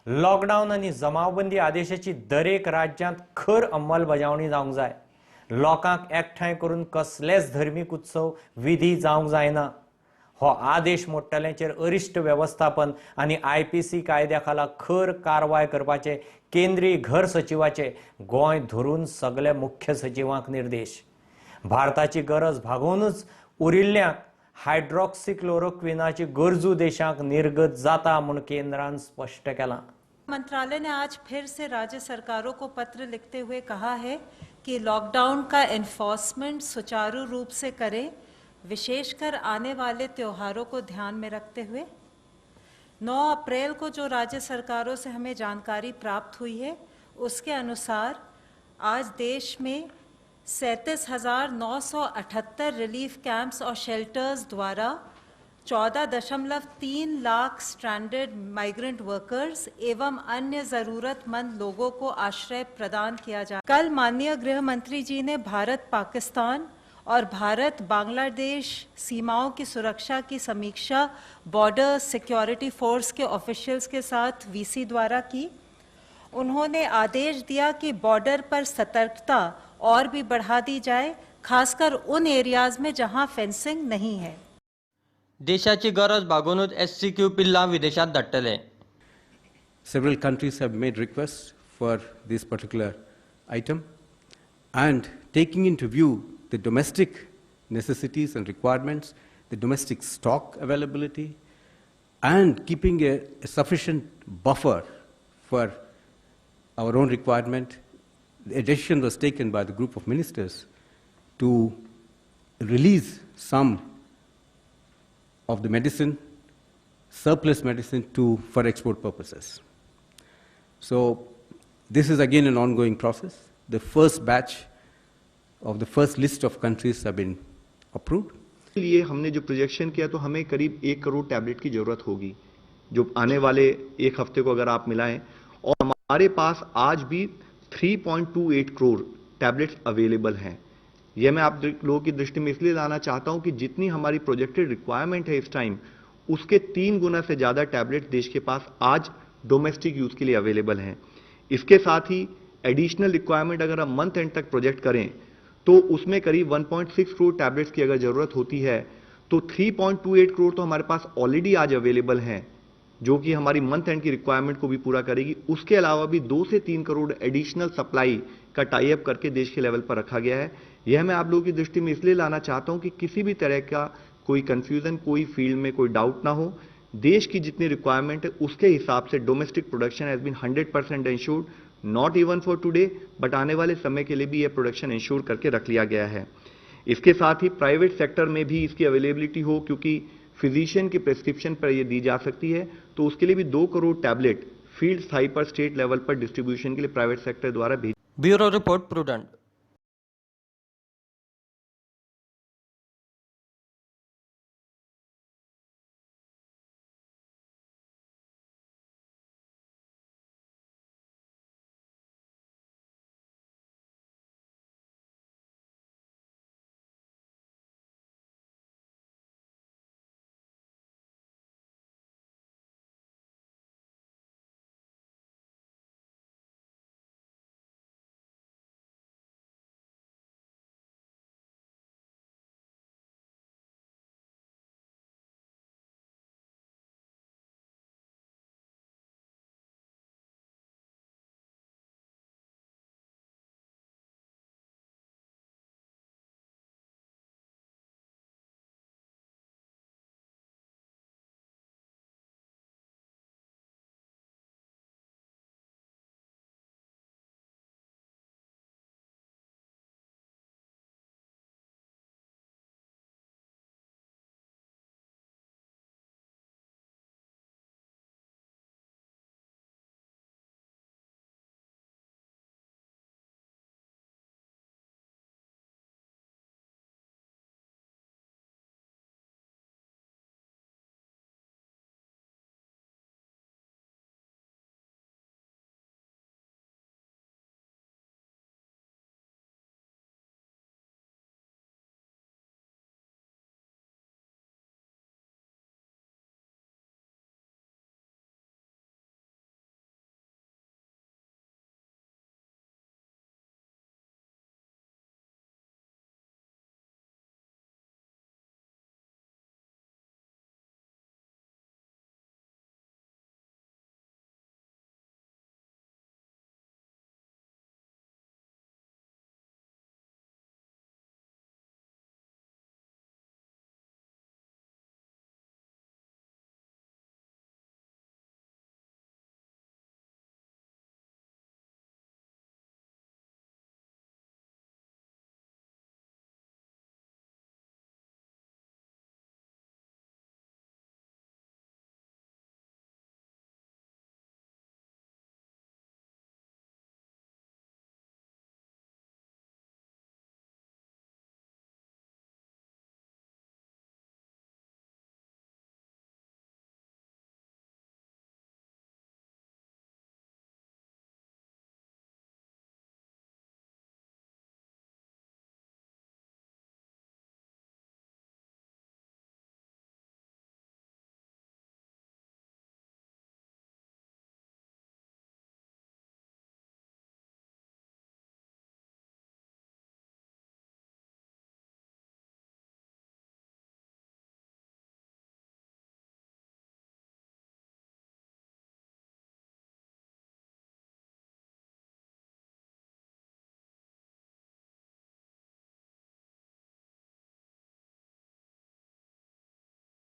Lockdown आणि जमावबंदी आदेशाची दरेक राज्यांत खर अंमलबजावणी जावंक जाय। लोकांक एकठांय करून कसलेच धर्मीक उत्सव विधी जावंक जायना। हो आदेश मोडटल्यांचेर अरिश्ट व्यवस्थापन आणि IPC कायद्या खाला खर कारवाय करपाचे केंद्रीय घर सचिवाचे गोंय धरून सगळे मुख्य सचिवांक निर्देश। भारताची गरज भागोवनूच उरिल्ल्यांक हायड्रॉक्सीक्लोरोक्विनाची गरजू देशांक निर्गत जाता म्हूण केंद्रान स्पष्ट केलां। मंत्रालय ने आज फिर से राज्य सरकारों को पत्र लिखते हुए कहा है कि लॉकडाउन का एनफोर्समेंट सुचारू रूप से करें, विशेषकर आने वाले त्योहारों को ध्यान में रखते हुए। 9 अप्रैल को जो राज्य सरकारों से हमें जानकारी प्राप्त हुई है, उसके अनुसार आज देश में 37,978 रिलीफ कैंप्स और शेल्टर्स द्वारा 14.3 लाख स्ट्रैंडेड माइग्रेंट वर्कर्स एवं अन्य ज़रूरतमंद लोगों को आश्रय प्रदान किया जा। कल माननीय गृह मंत्री जी ने भारत पाकिस्तान और भारत बांग्लादेश सीमाओं की सुरक्षा की समीक्षा बॉर्डर सिक्योरिटी फोर्स के ऑफिशियल्स के साथ VC द्वारा की। उन्होंने आदेश दिया कि बॉर्डर पर सतर्कता और भी बढ़ा दी जाए, खासकर उन एरियाज में जहां फेंसिंग नहीं है। देशाची गरज भागोवनूच SCQ पिल्लां विदेशांत धाडटले। Several countries have made requests for this particular item, and taking into view the domestic necessities and requirements, the domestic stock availability, and keeping a sufficient buffer for our own requirement, a decision was taken by the group of ministers to release some of the medicine, surplus medicine for export purposes. So this is again an ongoing process. The first batch of the first list of countries have been approved. लिए हमने जो projection किया तो हमें करीब 1 crore tablet की जरूरत होगी, जो आने वाले एक हफ्ते को अगर आप मिलाएं, और हमारे पास आज भी 3.28 करोड़ टैबलेट्स अवेलेबल हैं। यह मैं आप लोगों की दृष्टि में इसलिए लाना चाहता हूं कि जितनी हमारी प्रोजेक्टेड रिक्वायरमेंट है इस टाइम, उसके 3 गुना से ज़्यादा टैबलेट देश के पास आज डोमेस्टिक यूज़ के लिए अवेलेबल हैं। इसके साथ ही एडिशनल रिक्वायरमेंट अगर हम मंथ एंड तक प्रोजेक्ट करें तो उसमें करीब 1.6 करोड़ टैबलेट्स की अगर ज़रूरत होती है तो 3.28 करोड़ तो हमारे पास ऑलरेडी आज अवेलेबल हैं, जो कि हमारी मंथ एंड की रिक्वायरमेंट को भी पूरा करेगी। उसके अलावा भी 2 से 3 करोड़ एडिशनल सप्लाई का टाई अप करके देश के लेवल पर रखा गया है। यह मैं आप लोगों की दृष्टि में इसलिए लाना चाहता हूं कि किसी भी तरह का कोई कंफ्यूजन, कोई फील्ड में कोई डाउट ना हो। देश की जितनी रिक्वायरमेंट है उसके हिसाब से domestic production has been 100% insured, not even for today, but आने वाले समय के लिए भी यह प्रोडक्शन इंश्योर करके रख लिया गया है। इसके साथ ही प्राइवेट सेक्टर में भी इसकी अवेलेबिलिटी हो, क्योंकि फिजिशियन की प्रेस्क्रिप्शन पर यह दी जा सकती है, तो उसके लिए भी 2 करोड़ टैबलेट फील्ड स्थाई पर स्टेट लेवल पर डिस्ट्रीब्यूशन के लिए प्राइवेट सेक्टर द्वारा भेजी। Bureau report prudent.